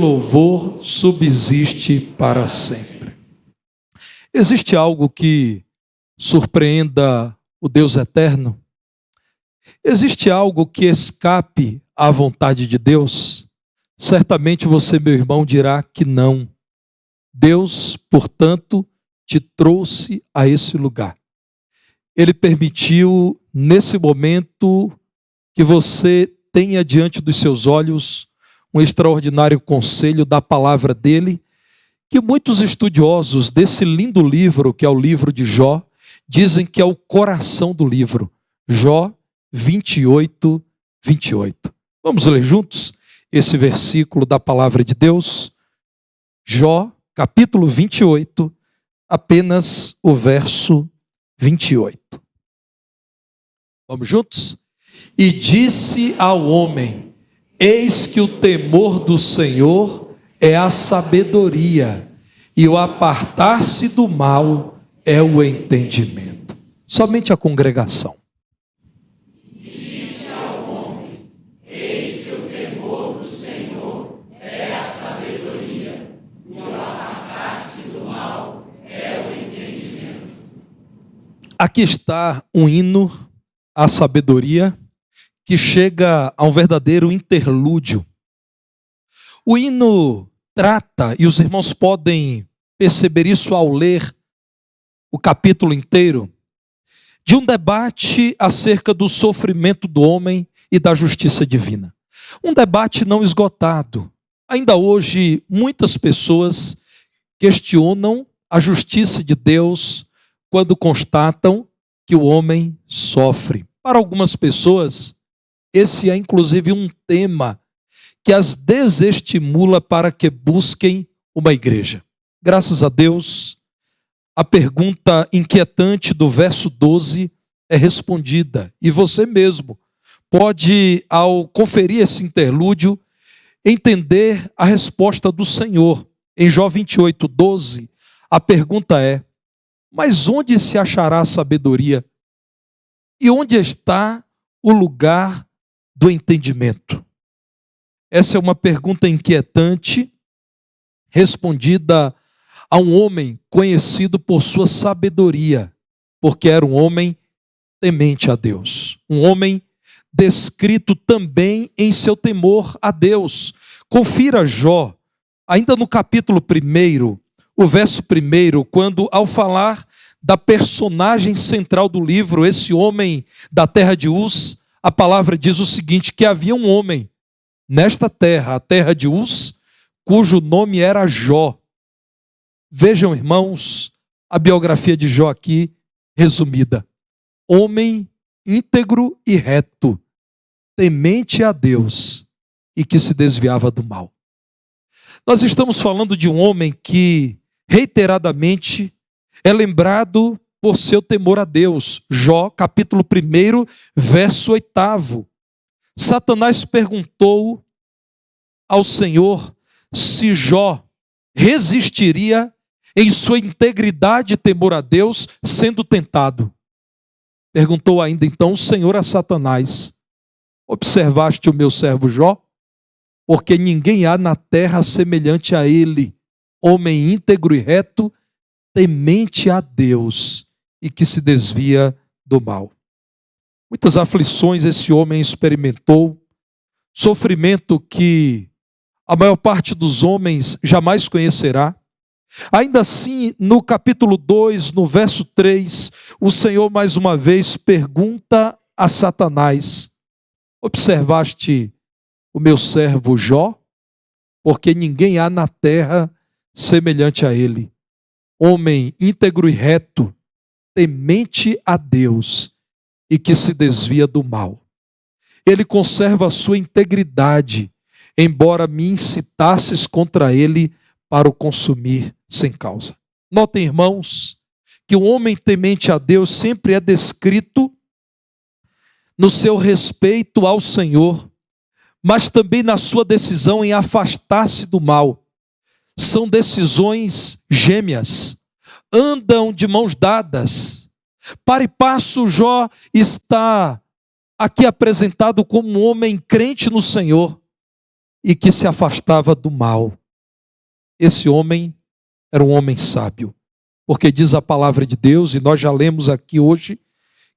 louvor subsiste para sempre. Existe algo que surpreenda o Deus eterno? Existe algo que escape à vontade de Deus? Certamente você, meu irmão, dirá que não. Deus, portanto, te trouxe a esse lugar. Ele permitiu, nesse momento, que você tenha diante dos seus olhos um extraordinário conselho da palavra dele, que muitos estudiosos desse lindo livro, que é o livro de Jó, dizem que é o coração do livro. Jó 28, 28. Vamos ler juntos esse versículo da palavra de Deus? Jó, capítulo 28, apenas o verso 28. Vamos juntos? E disse ao homem: eis que o temor do Senhor é a sabedoria, e o apartar-se do mal é o entendimento. Somente a congregação. Disse ao homem: eis que o temor do Senhor é a sabedoria, e o apartar-se do mal é o entendimento. Aqui está um hino à sabedoria, que chega a um verdadeiro interlúdio. O hino trata, e os irmãos podem perceber isso ao ler o capítulo inteiro, de um debate acerca do sofrimento do homem e da justiça divina. Um debate não esgotado. Ainda hoje, muitas pessoas questionam a justiça de Deus quando constatam que o homem sofre. Para algumas pessoas, esse é inclusive um tema que as desestimula para que busquem uma igreja. Graças a Deus, a pergunta inquietante do verso 12 é respondida. E você mesmo pode, ao conferir esse interlúdio, entender a resposta do Senhor. Em Jó 28, 12, a pergunta é: mas onde se achará a sabedoria? E onde está o lugar do entendimento? Essa é uma pergunta inquietante, respondida a um homem conhecido por sua sabedoria, porque era um homem temente a Deus. Um homem descrito também em seu temor a Deus. Confira Jó, ainda no capítulo 1, o verso 1, quando, ao falar da personagem central do livro, esse homem da terra de Uz, a palavra diz o seguinte: que havia um homem nesta terra, a terra de Uz, cujo nome era Jó. Vejam, irmãos, a biografia de Jó aqui resumida. Homem íntegro e reto, temente a Deus e que se desviava do mal. Nós estamos falando de um homem que reiteradamente é lembrado por seu temor a Deus. Jó, capítulo 1, verso 8. Satanás perguntou ao Senhor se Jó resistiria em sua integridade e temor a Deus, sendo tentado. Perguntou ainda então o Senhor a Satanás: observaste o meu servo Jó? Porque ninguém há na terra semelhante a ele, homem íntegro e reto, temente a Deus e que se desvia do mal. Muitas aflições esse homem experimentou, sofrimento que a maior parte dos homens jamais conhecerá. Ainda assim, no capítulo 2, no verso 3, o Senhor mais uma vez pergunta a Satanás: observaste o meu servo Jó? Porque ninguém há na terra semelhante a ele, homem íntegro e reto, temente a Deus e que se desvia do mal. Ele conserva a sua integridade, embora me incitasses contra ele para o consumir sem causa. Notem, irmãos, que o homem temente a Deus sempre é descrito no seu respeito ao Senhor, mas também na sua decisão em afastar-se do mal. São decisões gêmeas, andam de mãos dadas. Para e passo, Jó está aqui apresentado como um homem crente no Senhor. e que se afastava do mal. Esse homem era um homem sábio, porque diz a palavra de Deus, e nós já lemos aqui hoje,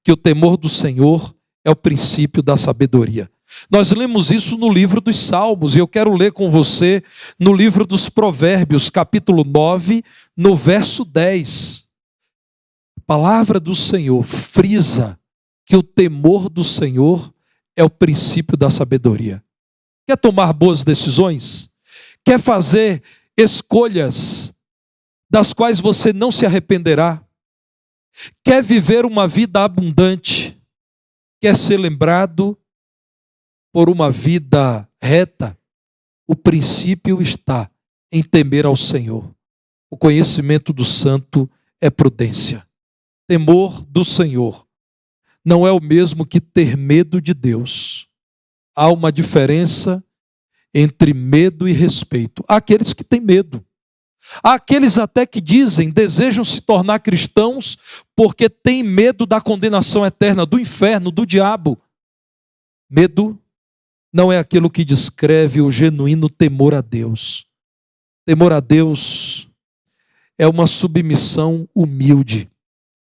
que o temor do Senhor é o princípio da sabedoria. Nós lemos isso no livro dos Salmos, e eu quero ler com você no livro dos Provérbios, capítulo 9, no verso 10. A palavra do Senhor frisa que o temor do Senhor é o princípio da sabedoria. Quer tomar boas decisões? Quer fazer escolhas das quais você não se arrependerá? Quer viver uma vida abundante? Quer ser lembrado por uma vida reta? O princípio está em temer ao Senhor. O conhecimento do santo é prudência. Temor do Senhor não é o mesmo que ter medo de Deus. Há uma diferença entre medo e respeito. Há aqueles que têm medo. Há aqueles até que dizem, desejam se tornar cristãos porque têm medo da condenação eterna, do inferno, do diabo. Medo não é aquilo que descreve o genuíno temor a Deus. Temor a Deus é uma submissão humilde.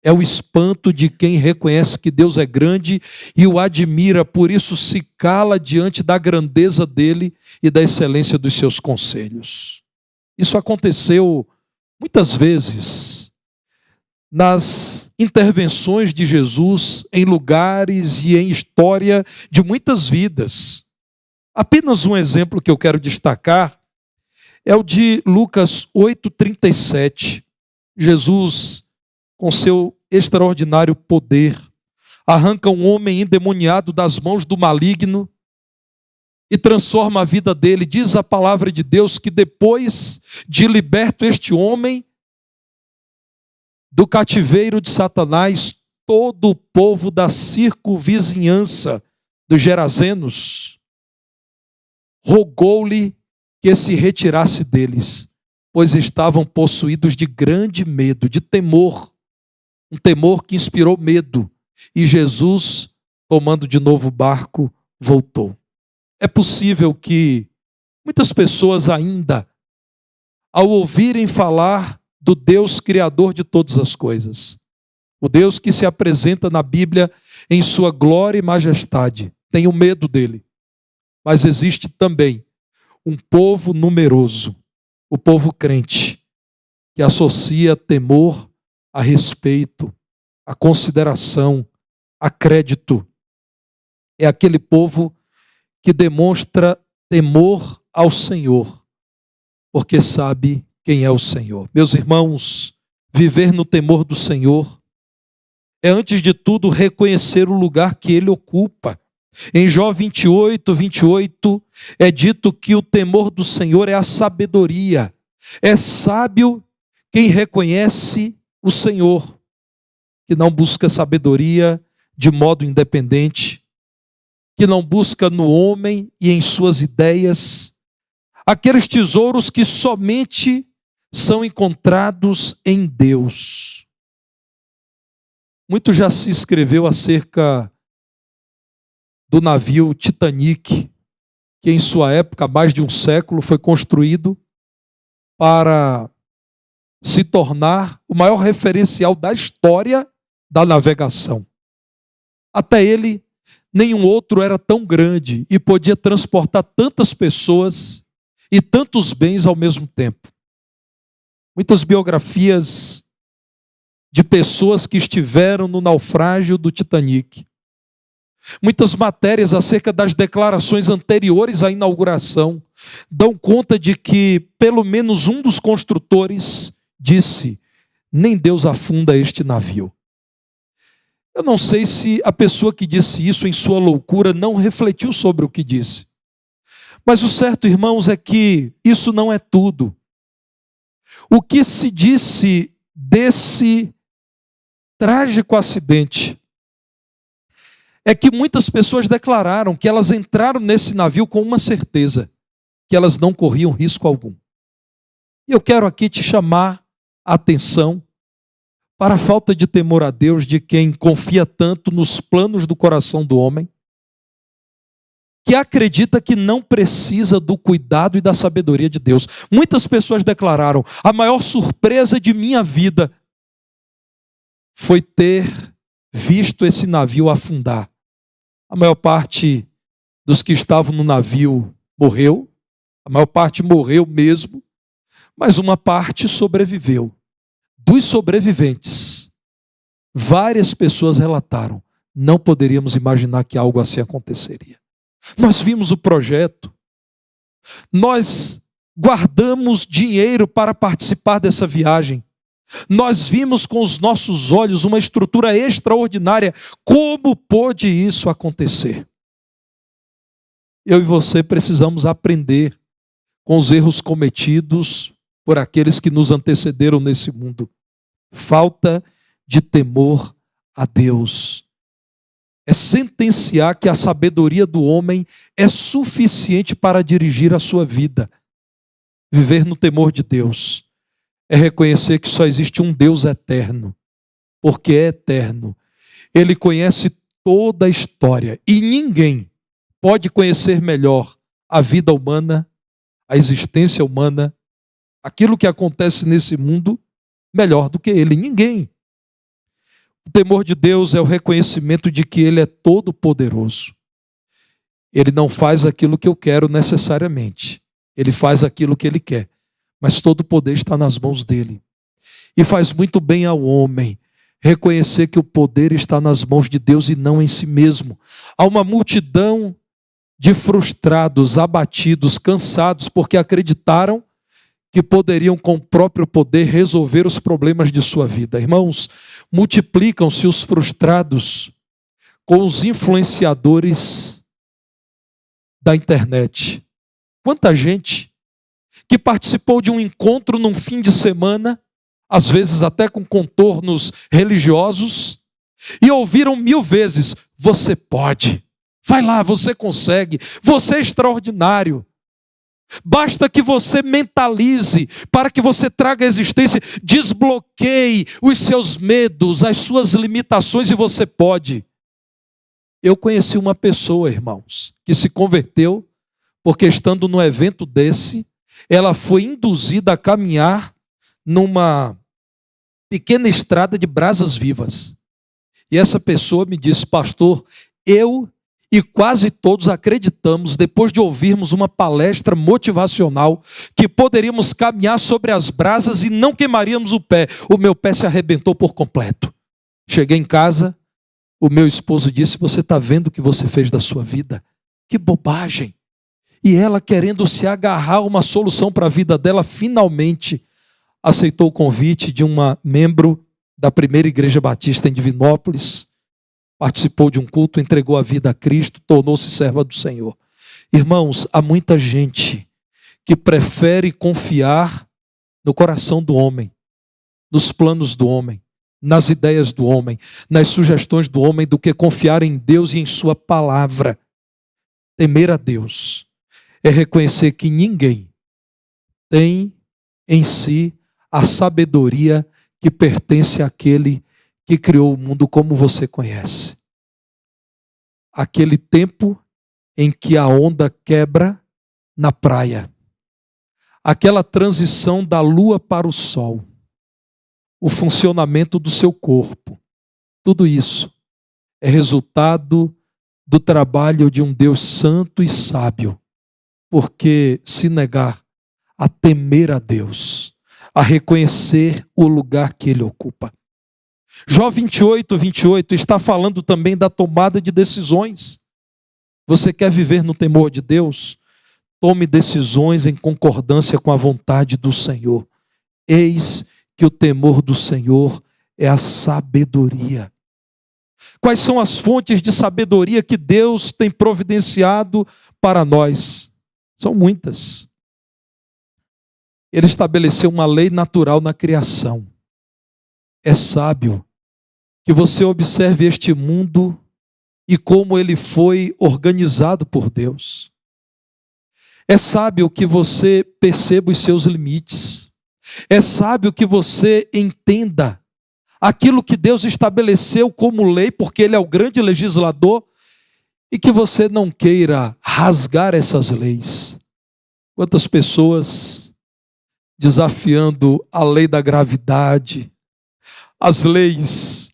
É o espanto de quem reconhece que Deus é grande e o admira, por isso se cala diante da grandeza dele e da excelência dos seus conselhos. Isso aconteceu muitas vezes nas intervenções de Jesus em lugares e em história de muitas vidas. Apenas um exemplo que eu quero destacar é o de Lucas 8,37. Jesus, com seu extraordinário poder, arranca um homem endemoniado das mãos do maligno e transforma a vida dele. Diz a palavra de Deus que depois de liberto este homem do cativeiro de Satanás, todo o povo da circunvizinhança dos Gerazenos rogou-lhe que se retirasse deles, pois estavam possuídos de grande medo, de temor, um temor que inspirou medo. E Jesus, tomando de novo o barco, voltou. É possível que muitas pessoas ainda, ao ouvirem falar do Deus criador de todas as coisas, o Deus que se apresenta na Bíblia em sua glória e majestade, tenham medo dele. Mas existe também um povo numeroso, o povo crente, que associa temor a respeito, a consideração, a crédito. É aquele povo que demonstra temor ao Senhor, porque sabe quem é o Senhor. Meus irmãos, viver no temor do Senhor é, antes de tudo, reconhecer o lugar que Ele ocupa. Em Jó 28 é dito que o temor do Senhor é a sabedoria. É sábio quem reconhece o Senhor, que não busca sabedoria de modo independente, que não busca no homem e em suas ideias, aqueles tesouros que somente são encontrados em Deus. Muito já se escreveu acerca do navio Titanic, que em sua época, há mais de um século, foi construído para se tornar o maior referencial da história da navegação. Até ele, nenhum outro era tão grande e podia transportar tantas pessoas e tantos bens ao mesmo tempo. Muitas biografias de pessoas que estiveram no naufrágio do Titanic. Muitas matérias acerca das declarações anteriores à inauguração dão conta de que pelo menos um dos construtores disse: nem Deus afunda este navio. Eu não sei se a pessoa que disse isso em sua loucura não refletiu sobre o que disse. Mas o certo, irmãos, é que isso não é tudo. O que se disse desse trágico acidente é que muitas pessoas declararam que elas entraram nesse navio com uma certeza, que elas não corriam risco algum. E eu quero aqui te chamar a atenção para a falta de temor a Deus de quem confia tanto nos planos do coração do homem, que acredita que não precisa do cuidado e da sabedoria de Deus. Muitas pessoas declararam: a maior surpresa de minha vida foi ter visto esse navio afundar. A maior parte dos que estavam no navio morreu, a maior parte morreu mesmo, mas uma parte sobreviveu. Dos sobreviventes, várias pessoas relataram: não poderíamos imaginar que algo assim aconteceria. Nós vimos o projeto, nós guardamos dinheiro para participar dessa viagem, nós vimos com os nossos olhos uma estrutura extraordinária. Como pôde isso acontecer? Eu e você precisamos aprender com os erros cometidos por aqueles que nos antecederam nesse mundo. Falta de temor a Deus é sentenciar que a sabedoria do homem é suficiente para dirigir a sua vida. Viver no temor de Deus é reconhecer que só existe um Deus eterno, porque é eterno. Ele conhece toda a história e ninguém pode conhecer melhor a vida humana, a existência humana, aquilo que acontece nesse mundo, melhor do que ele. Ninguém. O temor de Deus é o reconhecimento de que Ele é todo poderoso. Ele não faz aquilo que eu quero necessariamente. Ele faz aquilo que Ele quer. Mas todo o poder está nas mãos dEle. E faz muito bem ao homem reconhecer que o poder está nas mãos de Deus e não em si mesmo. Há uma multidão de frustrados, abatidos, cansados, porque acreditaram que poderiam com o próprio poder resolver os problemas de sua vida. Irmãos, multiplicam-se os frustrados com os influenciadores da internet. Quanta gente que participou de um encontro num fim de semana, às vezes até com contornos religiosos, e ouviram 1000 vezes: você pode, vai lá, você consegue, você é extraordinário. Basta que você mentalize, para que você traga à existência, desbloqueie os seus medos, as suas limitações, e você pode. Eu conheci uma pessoa, irmãos, que se converteu porque, estando num evento desse, ela foi induzida a caminhar numa pequena estrada de brasas vivas. E essa pessoa me disse: pastor, eu e quase todos acreditamos, depois de ouvirmos uma palestra motivacional, que poderíamos caminhar sobre as brasas e não queimaríamos o pé. O meu pé se arrebentou por completo. Cheguei em casa, o meu esposo disse: você está vendo o que você fez da sua vida? Que bobagem! E ela, querendo se agarrar a uma solução para a vida dela, finalmente aceitou o convite de uma membro da primeira igreja batista em Divinópolis, participou de um culto, entregou a vida a Cristo, tornou-se serva do Senhor. Irmãos, há muita gente que prefere confiar no coração do homem, nos planos do homem, nas ideias do homem, nas sugestões do homem, do que confiar em Deus e em sua palavra. Temer a Deus é reconhecer que ninguém tem em si a sabedoria que pertence àquele que criou o mundo como você conhece. Aquele tempo em que a onda quebra na praia. Aquela transição da lua para o sol. O funcionamento do seu corpo. Tudo isso é resultado do trabalho de um Deus santo e sábio. Porque se negar a temer a Deus, a reconhecer o lugar que Ele ocupa. Jó 28 está falando também da tomada de decisões. Você quer viver no temor de Deus? Tome decisões em concordância com a vontade do Senhor. Eis que o temor do Senhor é a sabedoria. Quais são as fontes de sabedoria que Deus tem providenciado para nós? São muitas. Ele estabeleceu uma lei natural na criação. É sábio que você observe este mundo e como ele foi organizado por Deus. É sábio que você perceba os seus limites. É sábio que você entenda aquilo que Deus estabeleceu como lei, porque Ele é o grande legislador, e que você não queira rasgar essas leis. Quantas pessoas desafiando a lei da gravidade, as leis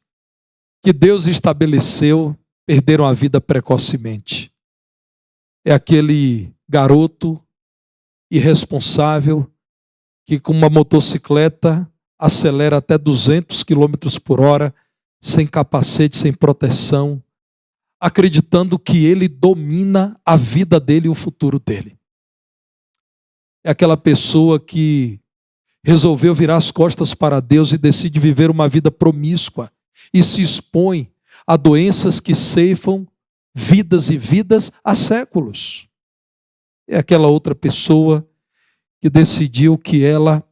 que Deus estabeleceu, perderam a vida precocemente. É aquele garoto irresponsável que com uma motocicleta acelera até 200 quilômetros por hora, sem capacete, sem proteção, acreditando que ele domina a vida dele e o futuro dele. É aquela pessoa que resolveu virar as costas para Deus e decide viver uma vida promíscua e se expõe a doenças que ceifam vidas e vidas há séculos. É aquela outra pessoa que decidiu que ela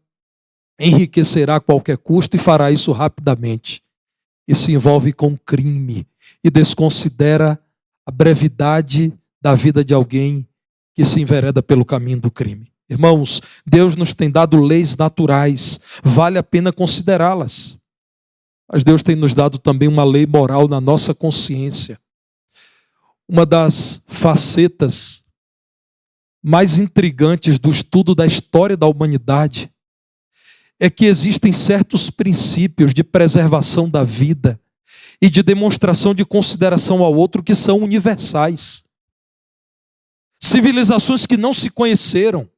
enriquecerá a qualquer custo e fará isso rapidamente. E se envolve com crime e desconsidera a brevidade da vida de alguém que se envereda pelo caminho do crime. Irmãos, Deus nos tem dado leis naturais, vale a pena considerá-las. Mas Deus tem nos dado também uma lei moral na nossa consciência. Uma das facetas mais intrigantes do estudo da história da humanidade é que existem certos princípios de preservação da vida e de demonstração de consideração ao outro que são universais. Civilizações que não se conheceram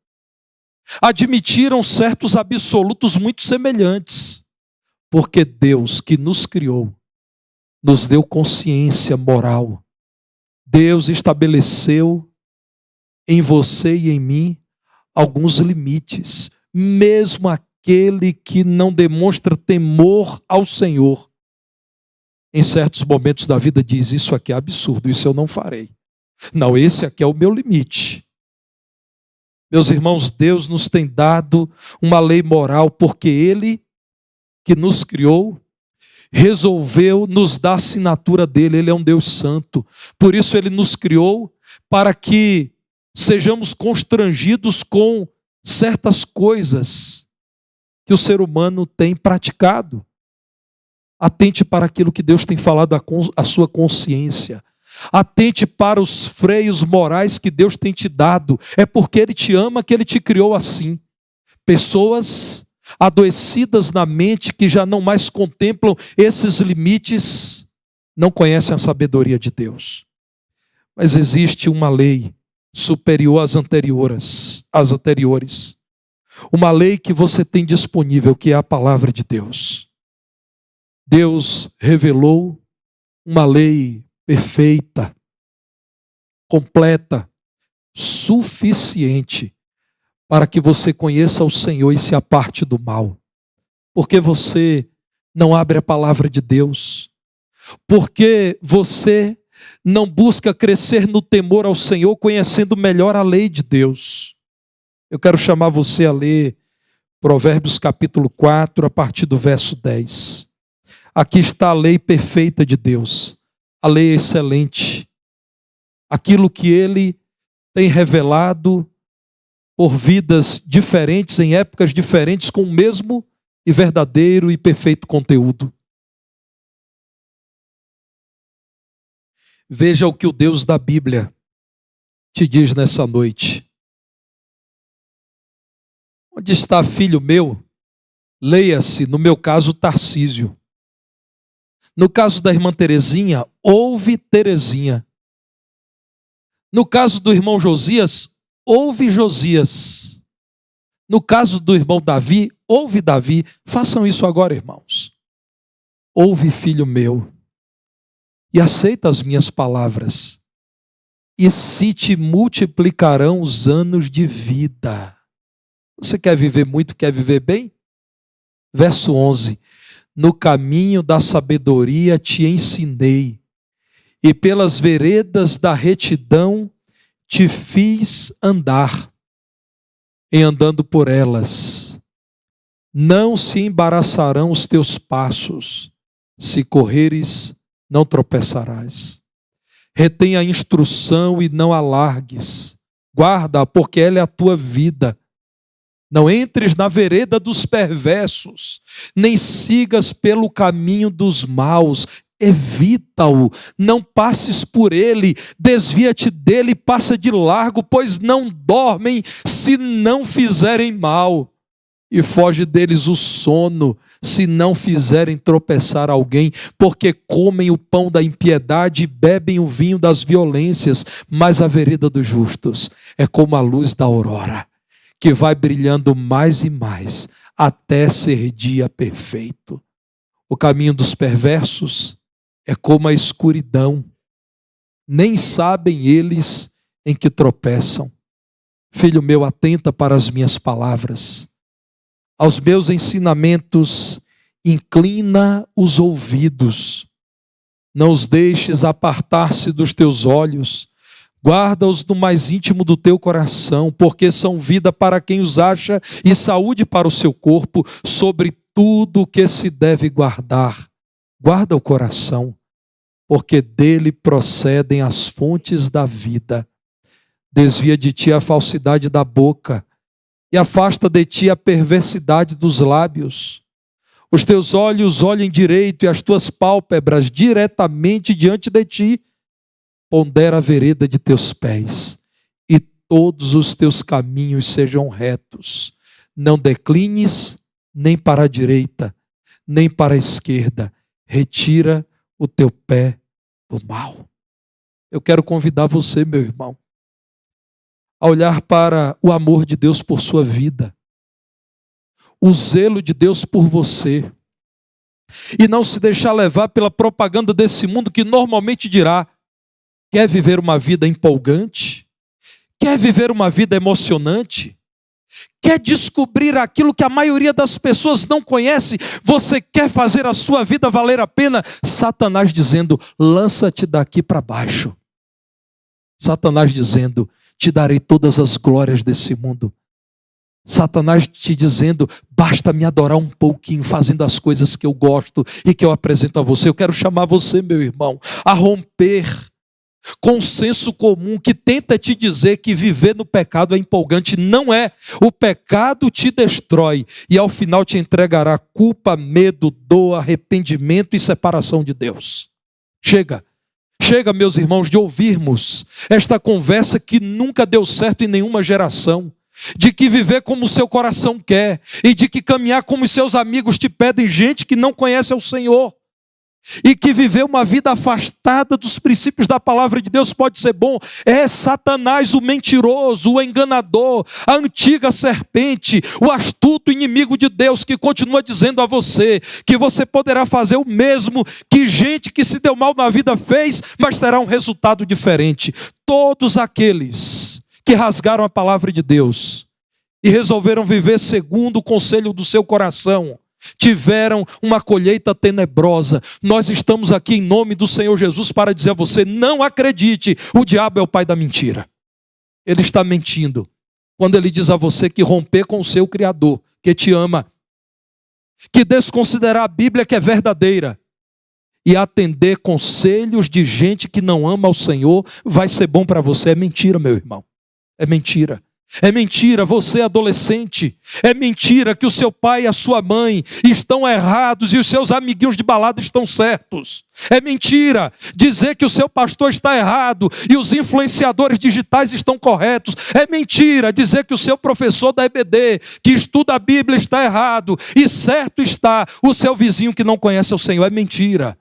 admitiram certos absolutos muito semelhantes, porque Deus que nos criou, nos deu consciência moral. Deus estabeleceu em você e em mim alguns limites, mesmo aquele que não demonstra temor ao Senhor, em certos momentos da vida diz: isso aqui é absurdo, isso eu não farei. Não, esse aqui é o meu limite. Meus irmãos, Deus nos tem dado uma lei moral, porque Ele que nos criou, resolveu nos dar a assinatura dele. Ele é um Deus santo, por isso Ele nos criou para que sejamos constrangidos com certas coisas que o ser humano tem praticado. Atente para aquilo que Deus tem falado à sua consciência. Atente para os freios morais que Deus tem te dado. É porque Ele te ama que Ele te criou assim. Pessoas adoecidas na mente, que já não mais contemplam esses limites, não conhecem a sabedoria de Deus. Mas existe uma lei superior às anteriores. Uma lei que você tem disponível, que é a palavra de Deus. Deus revelou uma lei perfeita, completa, suficiente para que você conheça o Senhor e se aparte do mal. Porque você não abre a palavra de Deus? Porque você não busca crescer no temor ao Senhor, conhecendo melhor a lei de Deus? Eu quero chamar você a ler Provérbios capítulo 4, a partir do verso 10. Aqui está a lei perfeita de Deus, a lei excelente, aquilo que Ele tem revelado por vidas diferentes, em épocas diferentes, com o mesmo e verdadeiro e perfeito conteúdo. Veja o que o Deus da Bíblia te diz nessa noite. Onde está, filho meu? Leia-se, no meu caso, Tarcísio. No caso da irmã Terezinha, ouve Terezinha. No caso do irmão Josias, ouve Josias. No caso do irmão Davi, ouve Davi. Façam isso agora, irmãos. Ouve, filho meu, e aceita as minhas palavras, e se te multiplicarão os anos de vida. Você quer viver muito, quer viver bem? Verso 11. No caminho da sabedoria te ensinei, e pelas veredas da retidão te fiz andar. Em andando por elas, não se embaraçarão os teus passos, se correres, não tropeçarás. Retém a instrução e não a largues, guarda, porque ela é a tua vida. Não entres na vereda dos perversos, nem sigas pelo caminho dos maus. evita-o, não passes por ele, desvia-te dele e passa de largo, pois não dormem se não fizerem mal, e foge deles o sono, se não fizerem tropeçar alguém, porque comem o pão da impiedade e bebem o vinho das violências, mas a vereda dos justos é como a luz da aurora, que vai brilhando mais e mais, até ser dia perfeito. O caminho dos perversos é como a escuridão, nem sabem eles em que tropeçam. Filho meu, atenta para as minhas palavras, aos meus ensinamentos inclina os ouvidos, não os deixes apartar-se dos teus olhos, guarda-os no mais íntimo do teu coração, porque são vida para quem os acha e saúde para o seu corpo. Sobre tudo o que se deve guardar, guarda o coração, porque dele procedem as fontes da vida. Desvia de ti a falsidade da boca e afasta de ti a perversidade dos lábios. Os teus olhos olhem direito e as tuas pálpebras diretamente diante de ti. Pondera a vereda de teus pés e todos os teus caminhos sejam retos. Não declines nem para a direita, nem para a esquerda. Retira o teu pé do mal. Eu quero convidar você, meu irmão, a olhar para o amor de Deus por sua vida, o zelo de Deus por você, e não se deixar levar pela propaganda desse mundo que normalmente dirá: quer viver uma vida empolgante? Quer viver uma vida emocionante? Quer descobrir aquilo que a maioria das pessoas não conhece? Você quer fazer a sua vida valer a pena? Satanás dizendo: lança-te daqui para baixo. Satanás dizendo: te darei todas as glórias desse mundo. Satanás te dizendo: basta me adorar um pouquinho, fazendo as coisas que eu gosto e que eu apresento a você. Eu quero chamar você, meu irmão, a romper com o senso comum que tenta te dizer que viver no pecado é empolgante. Não é. O pecado te destrói e ao final te entregará culpa, medo, dor, arrependimento e separação de Deus. Chega, meus irmãos, de ouvirmos esta conversa que nunca deu certo em nenhuma geração, de que viver como o seu coração quer e de que caminhar como os seus amigos te pedem, gente que não conhece ao Senhor. E que viver uma vida afastada dos princípios da palavra de Deus pode ser bom. É Satanás, o mentiroso, o enganador, a antiga serpente, o astuto inimigo de Deus, que continua dizendo a você que você poderá fazer o mesmo que gente que se deu mal na vida fez, mas terá um resultado diferente. Todos aqueles que rasgaram a palavra de Deus e resolveram viver segundo o conselho do seu coração, tiveram uma colheita tenebrosa. Nós estamos aqui em nome do Senhor Jesus para dizer a você: não acredite, o diabo é o pai da mentira. Ele está mentindo quando ele diz a você que romper com o seu Criador, que te ama, que desconsiderar a Bíblia que é verdadeira e atender conselhos de gente que não ama ao Senhor vai ser bom para você. É mentira, meu irmão, é mentira. É mentira, você adolescente. É mentira que o seu pai e a sua mãe estão errados e os seus amiguinhos de balada estão certos. É mentira dizer que o seu pastor está errado e os influenciadores digitais estão corretos. É mentira dizer que o seu professor da EBD, que estuda a Bíblia, está errado e certo está o seu vizinho que não conhece o Senhor. É mentira.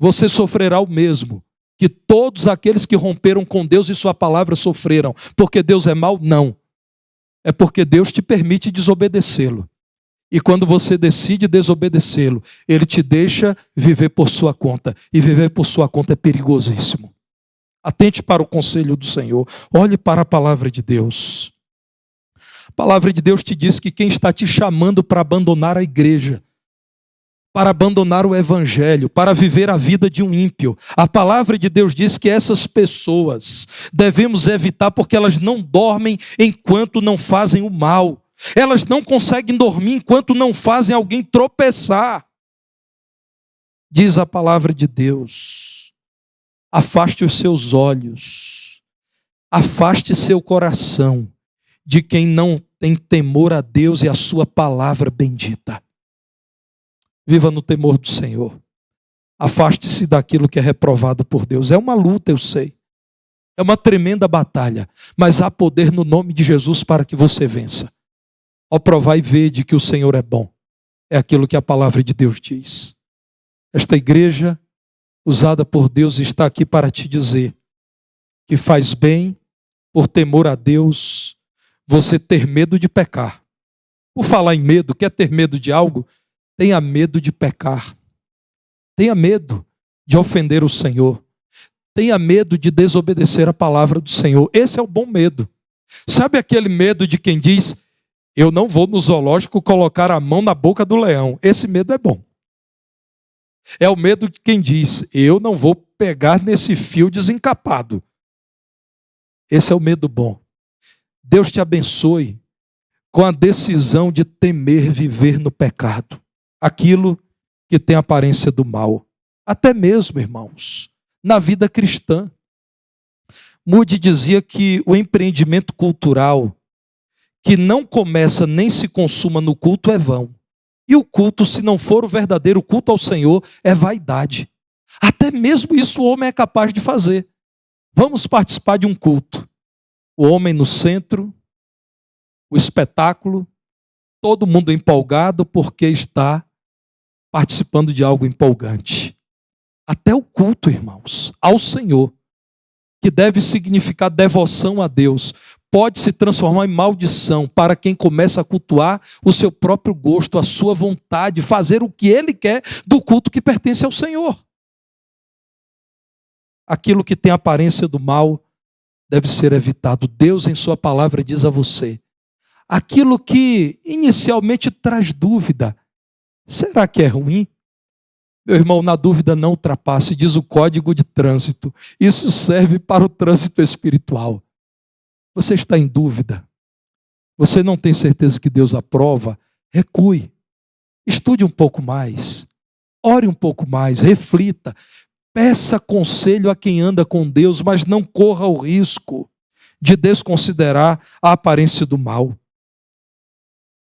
Você sofrerá o mesmo que todos aqueles que romperam com Deus e sua palavra sofreram. Porque Deus é mau? Não. É porque Deus te permite desobedecê-lo. E quando você decide desobedecê-lo, Ele te deixa viver por sua conta. E viver por sua conta é perigosíssimo. Atente para o conselho do Senhor. Olhe para a palavra de Deus. A palavra de Deus te diz que quem está te chamando para abandonar a igreja, para abandonar o evangelho, para viver a vida de um ímpio, a palavra de Deus diz que essas pessoas devemos evitar, porque elas não dormem enquanto não fazem o mal. Elas não conseguem dormir enquanto não fazem alguém tropeçar. Diz a palavra de Deus: afaste os seus olhos, afaste seu coração de quem não tem temor a Deus e a sua palavra bendita. Viva no temor do Senhor. Afaste-se daquilo que é reprovado por Deus. É uma luta, eu sei. É uma tremenda batalha. Mas há poder no nome de Jesus para que você vença. Ao provar e ver de que o Senhor é bom. É aquilo que a palavra de Deus diz. Esta igreja, usada por Deus, está aqui para te dizer que faz bem, por temor a Deus, você ter medo de pecar. Por falar em medo, quer ter medo de algo? Tenha medo de pecar. Tenha medo de ofender o Senhor. Tenha medo de desobedecer a palavra do Senhor. Esse é o bom medo. Sabe aquele medo de quem diz, eu não vou no zoológico colocar a mão na boca do leão? Esse medo é bom. É o medo de quem diz, eu não vou pegar nesse fio desencapado. Esse é o medo bom. Deus te abençoe com a decisão de temer viver no pecado. Aquilo que tem aparência do mal. Até mesmo, irmãos, na vida cristã. Moody dizia que o empreendimento cultural que não começa nem se consuma no culto é vão. E o culto, se não for o verdadeiro culto ao Senhor, é vaidade. Até mesmo isso o homem é capaz de fazer. Vamos participar de um culto. O homem no centro, o espetáculo, todo mundo empolgado porque está participando de algo empolgante. Até o culto, irmãos, ao Senhor, que deve significar devoção a Deus, pode se transformar em maldição para quem começa a cultuar o seu próprio gosto, a sua vontade, fazer o que ele quer do culto que pertence ao Senhor. Aquilo que tem aparência do mal deve ser evitado. Deus, em sua palavra, diz a você, aquilo que inicialmente traz dúvida, será que é ruim? Meu irmão, na dúvida não ultrapasse, diz o Código de Trânsito. Isso serve para o trânsito espiritual. Você está em dúvida? Você não tem certeza que Deus aprova? Recue. Estude um pouco mais. Ore um pouco mais. Reflita. Peça conselho a quem anda com Deus, mas não corra o risco de desconsiderar a aparência do mal.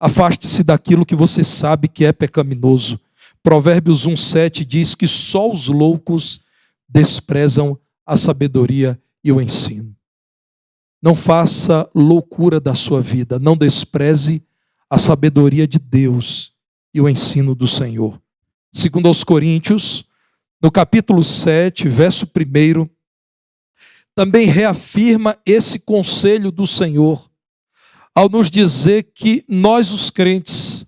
Afaste-se daquilo que você sabe que é pecaminoso. Provérbios 1:7 diz que só os loucos desprezam a sabedoria e o ensino. Não faça loucura da sua vida, não despreze a sabedoria de Deus e o ensino do Senhor. Segundo aos Coríntios, no capítulo 7, verso 1, também reafirma esse conselho do Senhor, ao nos dizer que nós, os crentes,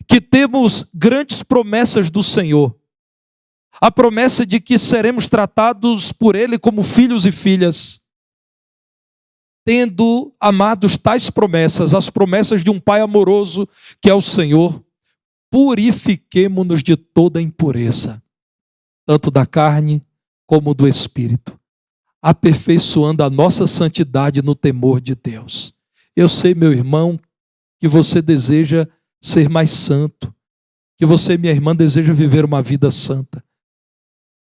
que temos grandes promessas do Senhor, a promessa de que seremos tratados por Ele como filhos e filhas, tendo amados tais promessas, as promessas de um Pai amoroso que é o Senhor, purifiquemo-nos de toda impureza, tanto da carne como do espírito, aperfeiçoando a nossa santidade no temor de Deus. Eu sei, meu irmão, que você deseja ser mais santo, que você, minha irmã, deseja viver uma vida santa.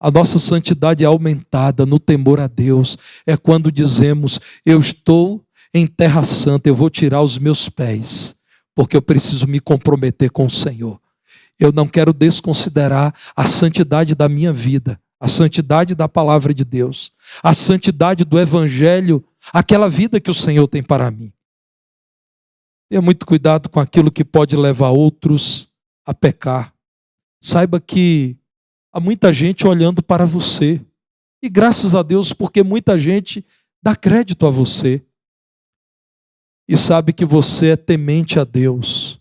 A nossa santidade é aumentada no temor a Deus. É quando dizemos, eu estou em terra santa, eu vou tirar os meus pés, porque eu preciso me comprometer com o Senhor. Eu não quero desconsiderar a santidade da minha vida, a santidade da palavra de Deus, a santidade do Evangelho, aquela vida que o Senhor tem para mim. Tenha muito cuidado com aquilo que pode levar outros a pecar. Saiba que há muita gente olhando para você. E graças a Deus, porque muita gente dá crédito a você. E sabe que você é temente a Deus.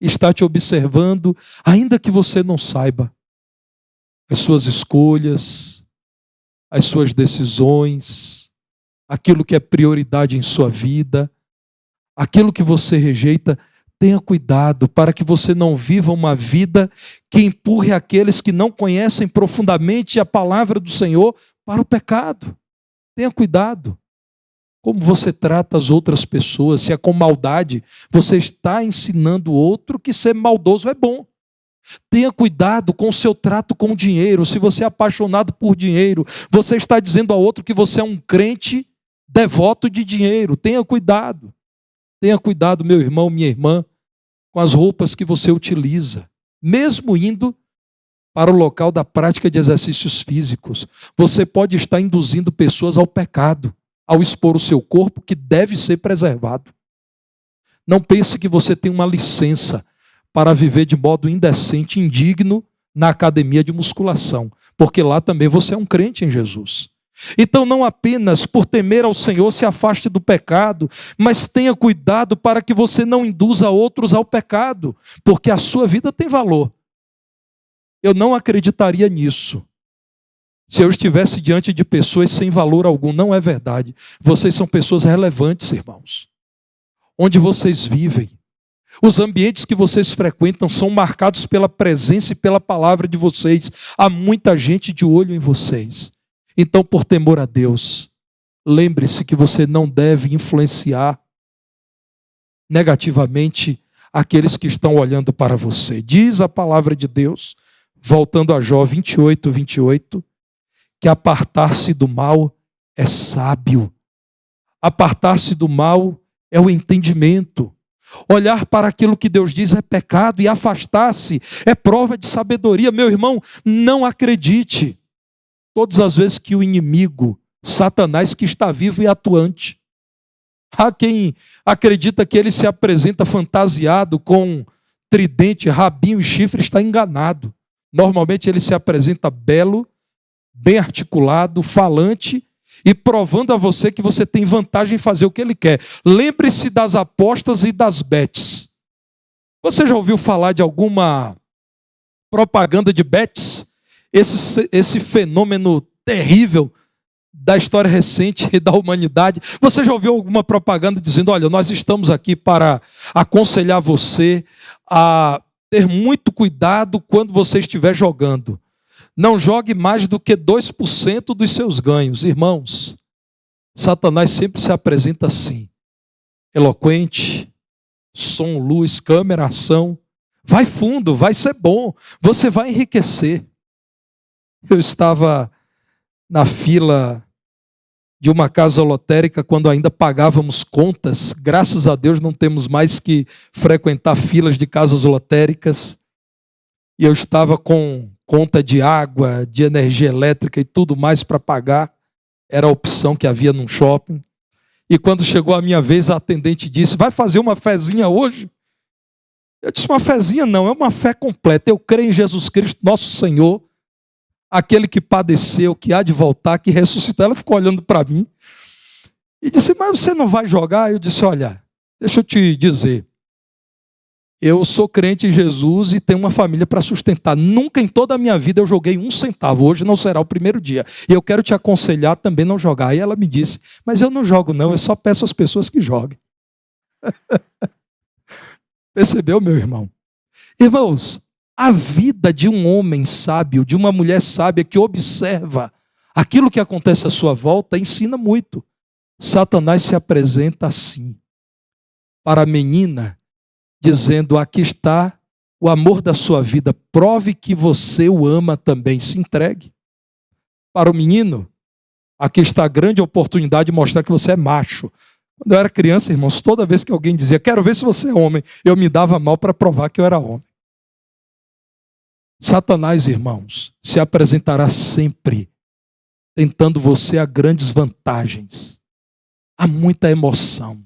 Está te observando, ainda que você não saiba. As suas escolhas, as suas decisões, aquilo que é prioridade em sua vida, aquilo que você rejeita, tenha cuidado para que você não viva uma vida que empurre aqueles que não conhecem profundamente a palavra do Senhor para o pecado. Tenha cuidado. Como você trata as outras pessoas, se é com maldade, você está ensinando o outro que ser maldoso é bom. Tenha cuidado com o seu trato com o dinheiro. Se você é apaixonado por dinheiro, você está dizendo ao outro que você é um crente devoto de dinheiro. Tenha cuidado. Tenha cuidado, meu irmão, minha irmã, com as roupas que você utiliza. Mesmo indo para o local da prática de exercícios físicos. Você pode estar induzindo pessoas ao pecado, ao expor o seu corpo, que deve ser preservado. Não pense que você tem uma licença para viver de modo indecente, indigno, na academia de musculação, porque lá também você é um crente em Jesus. Então não apenas por temer ao Senhor se afaste do pecado, mas tenha cuidado para que você não induza outros ao pecado, porque a sua vida tem valor. Eu não acreditaria nisso se eu estivesse diante de pessoas sem valor algum. Não é verdade. Vocês são pessoas relevantes, irmãos. Onde vocês vivem, os ambientes que vocês frequentam são marcados pela presença e pela palavra de vocês. Há muita gente de olho em vocês. Então, por temor a Deus, lembre-se que você não deve influenciar negativamente aqueles que estão olhando para você. Diz a palavra de Deus, voltando a Jó 28, que apartar-se do mal é sábio. Apartar-se do mal é o entendimento. Olhar para aquilo que Deus diz é pecado e afastar-se é prova de sabedoria. Meu irmão, não acredite. Todas as vezes que o inimigo, Satanás, que está vivo e atuante, há quem acredita que ele se apresenta fantasiado com tridente, rabinho e chifre, está enganado. Normalmente ele se apresenta belo, bem articulado, falante e provando a você que você tem vantagem em fazer o que ele quer. Lembre-se das apostas e das bets. Você já ouviu falar de alguma propaganda de bets? Esse fenômeno terrível da história recente e da humanidade. Você já ouviu alguma propaganda dizendo: olha, nós estamos aqui para aconselhar você a ter muito cuidado quando você estiver jogando. Não jogue mais do que 2% dos seus ganhos. Irmãos, Satanás sempre se apresenta assim, eloquente, som, luz, câmera, ação. Vai fundo, vai ser bom, você vai enriquecer. Eu estava na fila de uma casa lotérica quando ainda pagávamos contas. Graças a Deus não temos mais que frequentar filas de casas lotéricas. E eu estava com conta de água, de energia elétrica e tudo mais para pagar. Era a opção que havia num shopping. E quando chegou a minha vez, a atendente disse: vai fazer uma fezinha hoje? Eu disse: uma fezinha não, é uma fé completa. Eu creio em Jesus Cristo, nosso Senhor, aquele que padeceu, que há de voltar, que ressuscitou. Ela ficou olhando para mim e disse: mas você não vai jogar? Eu disse: olha, deixa eu te dizer, eu sou crente em Jesus e tenho uma família para sustentar. Nunca em toda a minha vida eu joguei 1 centavo. Hoje não será o primeiro dia. E eu quero te aconselhar também não jogar. Aí ela me disse: mas eu não jogo não, eu só peço às pessoas que joguem. Percebeu, meu irmão? Irmãos, a vida de um homem sábio, de uma mulher sábia que observa aquilo que acontece à sua volta, ensina muito. Satanás se apresenta assim para a menina, dizendo: aqui está o amor da sua vida, prove que você o ama também, se entregue. Para o menino, aqui está a grande oportunidade de mostrar que você é macho. Quando eu era criança, irmãos, toda vez que alguém dizia: quero ver se você é homem, eu me dava mal para provar que eu era homem. Satanás, irmãos, se apresentará sempre tentando você a grandes vantagens. Há muita emoção.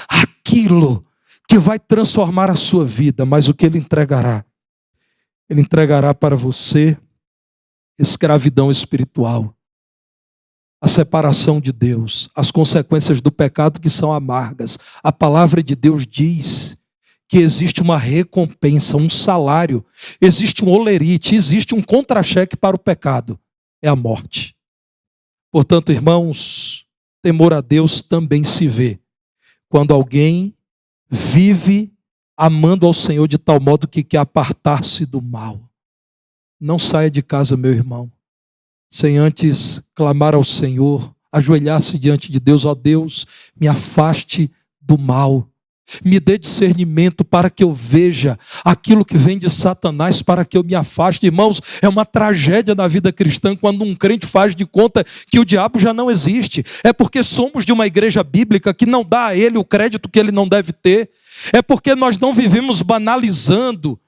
Aquilo que vai transformar a sua vida, mas o que ele entregará? Ele entregará para você escravidão espiritual, a separação de Deus, as consequências do pecado que são amargas. A palavra de Deus diz que existe uma recompensa, um salário, existe um olerite, existe um contra-cheque para o pecado, é a morte. Portanto, irmãos, temor a Deus também se vê quando alguém vive amando ao Senhor de tal modo que quer apartar-se do mal. Não saia de casa, meu irmão, sem antes clamar ao Senhor, ajoelhar-se diante de Deus: ó Deus, me afaste do mal. Me dê discernimento para que eu veja aquilo que vem de Satanás, para que eu me afaste. Irmãos, é uma tragédia na vida cristã quando um crente faz de conta que o diabo já não existe. É porque somos de uma igreja bíblica que não dá a ele o crédito que ele não deve ter. É porque nós não vivemos banalizando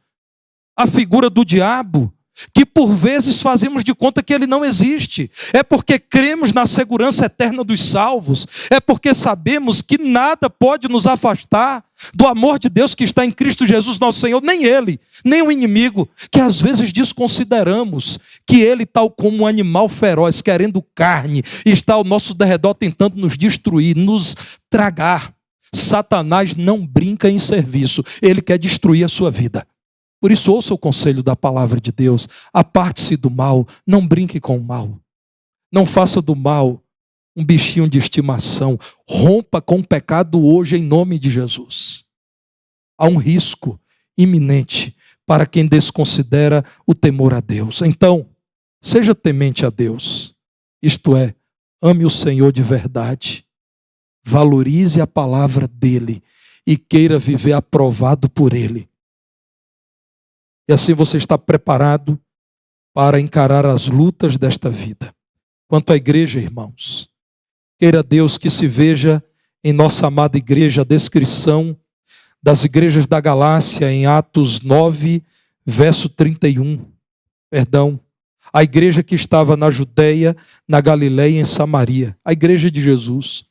a figura do diabo. que por vezes fazemos de conta que ele não existe. É porque cremos na segurança eterna dos salvos. É porque sabemos que nada pode nos afastar do amor de Deus que está em Cristo Jesus nosso Senhor. Nem ele, nem o inimigo, que às vezes desconsideramos que ele, tal como um animal feroz, querendo carne, está ao nosso derredor tentando nos destruir, nos tragar. Satanás não brinca em serviço. Ele quer destruir a sua vida. Por isso, ouça o conselho da palavra de Deus. Aparte-se do mal, não brinque com o mal. Não faça do mal um bichinho de estimação. Rompa com o pecado hoje em nome de Jesus. Há um risco iminente para quem desconsidera o temor a Deus. Então, seja temente a Deus. Isto é, ame o Senhor de verdade. Valorize a palavra dele e queira viver aprovado por ele. E assim você está preparado para encarar as lutas desta vida. Quanto à igreja, irmãos, queira Deus que se veja em nossa amada igreja a descrição das igrejas da Galácia em Atos 9, verso 31. A igreja que estava na Judeia, na Galileia e em Samaria. A igreja de Jesus.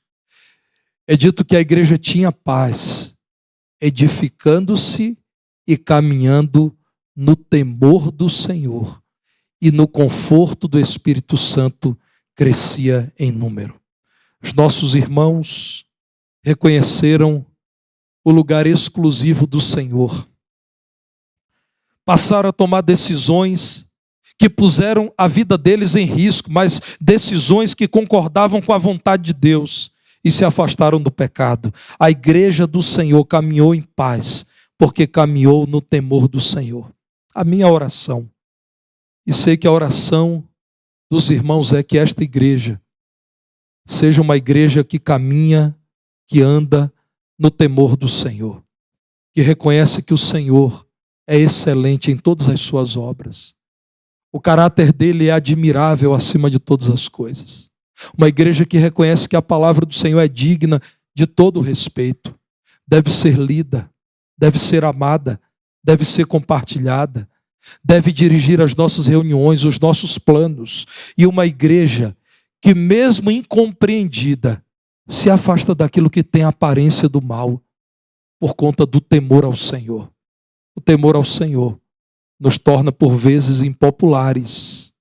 É dito que a igreja tinha paz, edificando-se e caminhando no temor do Senhor, e no conforto do Espírito Santo crescia em número. Os nossos irmãos reconheceram o lugar exclusivo do Senhor. Passaram a tomar decisões que puseram a vida deles em risco, mas decisões que concordavam com a vontade de Deus e se afastaram do pecado. A igreja do Senhor caminhou em paz, porque caminhou no temor do Senhor. A minha oração, e sei que a oração dos irmãos é que esta igreja seja uma igreja que caminha, que anda no temor do Senhor, que reconhece que o Senhor é excelente em todas as suas obras. O caráter dele é admirável acima de todas as coisas. Uma igreja que reconhece que a palavra do Senhor é digna de todo respeito, deve ser lida, deve ser amada, deve ser compartilhada, deve dirigir as nossas reuniões, os nossos planos. E uma igreja que, mesmo incompreendida, se afasta daquilo que tem a aparência do mal, por conta do temor ao Senhor. O temor ao Senhor nos torna por vezes impopulares,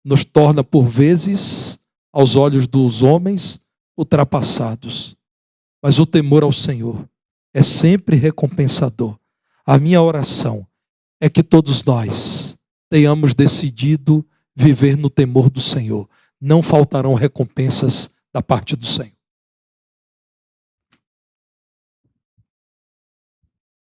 nos torna por vezes, aos olhos dos homens, ultrapassados. Mas o temor ao Senhor é sempre recompensador. A minha oração é que todos nós tenhamos decidido viver no temor do Senhor. Não faltarão recompensas da parte do Senhor.